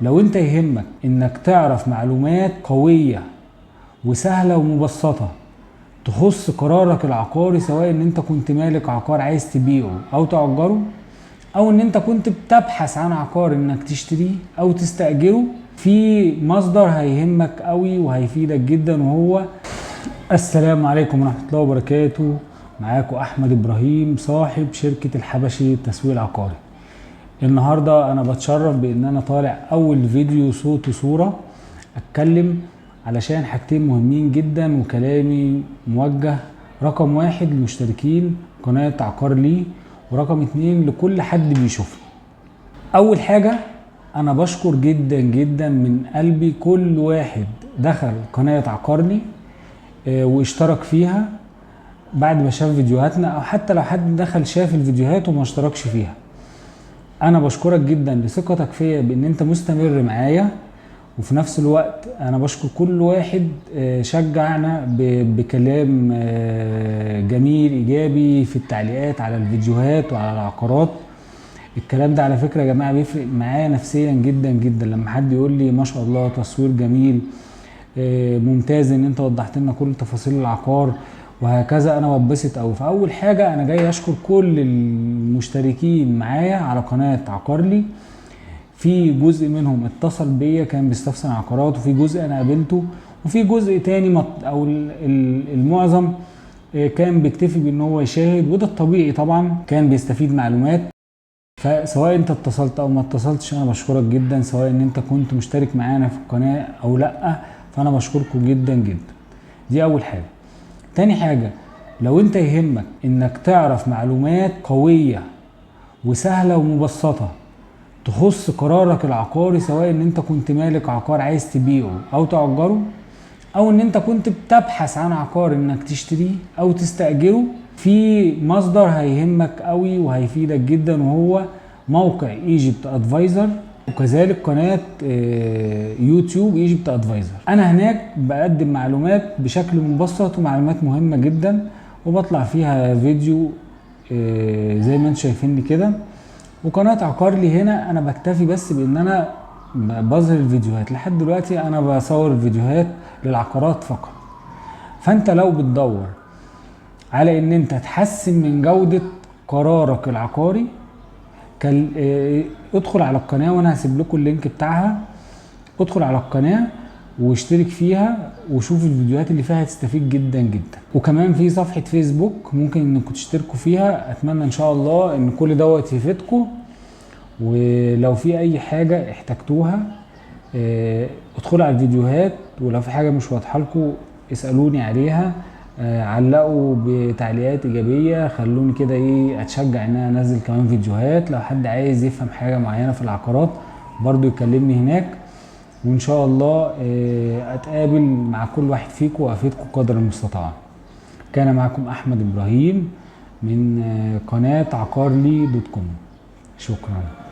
لو انت يهمك انك تعرف معلومات قوية وسهلة ومبسطة تخص قرارك العقاري، سواء ان انت كنت مالك عقار عايز تبيعه او تأجره، او ان انت كنت بتبحث عن عقار انك تشتريه او تستأجره، في مصدر هيهمك قوي وهيفيدك جدا، وهو السلام عليكم ورحمة الله وبركاته. معاكم احمد ابراهيم صاحب شركة الحبشي التسويق العقاري. النهاردة انا بتشرف بان انا طالع اول فيديو صوت وصورة اتكلم علشان حاجتين مهمين جدا، وكلامي موجه رقم 1 للمشتركين قناة عقار لي، ورقم 2 لكل حد بيشوفني. اول حاجة انا بشكر جدا جدا من قلبي كل واحد دخل قناة عقار لي واشترك فيها بعد ما شاف فيديوهاتنا، او حتى لو حد دخل شاف الفيديوهات وما اشتركش فيها. انا بشكرك جدا لثقتك فيا بان انت مستمر معايا، وفي نفس الوقت انا بشكر كل واحد شجعنا بكلام جميل ايجابي في التعليقات على الفيديوهات وعلى العقارات. الكلام ده على فكرة يا جماعة بيفرق معايا نفسيا جدا جدا، لما حد يقول لي ما شاء الله تصوير جميل، ممتاز ان انت وضحت لنا كل تفاصيل العقار وهكذا، انا ببسط قوي. فاول حاجة انا جاي اشكر كل المشتركين معايا على قناة عقار لي. في جزء منهم اتصل بيا كان بيستفسر عن عقارات، وفي جزء انا قابلته، وفي جزء تاني او المعظم كان بيكتفي بان هو يشاهد، وده الطبيعي طبعا، كان بيستفيد معلومات. فسواء انت اتصلت او ما اتصلتش انا بشكرك جدا، سواء ان انت كنت مشترك معانا في القناة او لا، فانا بشكركم جدا جدا. دي اول حاجة. تاني حاجة، لو انت يهمك انك تعرف معلومات قوية وسهلة ومبسطة تخص قرارك العقاري، سواء ان انت كنت مالك عقار عايز تبيعه او تأجره، او ان انت كنت بتبحث عن عقار انك تشتريه او تستأجره، في مصدر هيهمك قوي وهيفيدك جدا، وهو موقع ايجيبت ادفايزر، وكذلك قناة يوتيوب ايجيبت ادفايزر. انا هناك بقدم معلومات بشكل مبسط ومعلومات مهمة جدا، وبطلع فيها فيديو زي ما انتم شايفيني كده. وقناة عقار لي هنا انا بكتفي بس بان انا بظهر الفيديوهات. لحد دلوقتي انا بصور الفيديوهات للعقارات فقط. فانت لو بتدور على ان انت تحسن من جودة قرارك العقاري، ادخل على القناة، وانا هسيب لكم اللينك بتاعها. ادخل على القناة واشترك فيها وشوف الفيديوهات اللي فيها، هتستفيد جدا جدا. وكمان في صفحة فيسبوك ممكن انكم تشتركوا فيها. اتمنى ان شاء الله ان كل دوت يفيدكم، ولو في اي حاجة احتجتوها ادخلوا على الفيديوهات، ولو في حاجة مش واضحة لكم اسألوني عليها. علقوا بتعليقات ايجابية، خلوني كده اتشجع ان انا انزل كمان فيديوهات. لو حد عايز يفهم حاجة معينة في العقارات برضو يكلمني هناك، وان شاء الله اتقابل مع كل واحد فيكم وافيدكم قدر المستطاع. كان معكم احمد ابراهيم من قناة عقارلي.com. شكرا.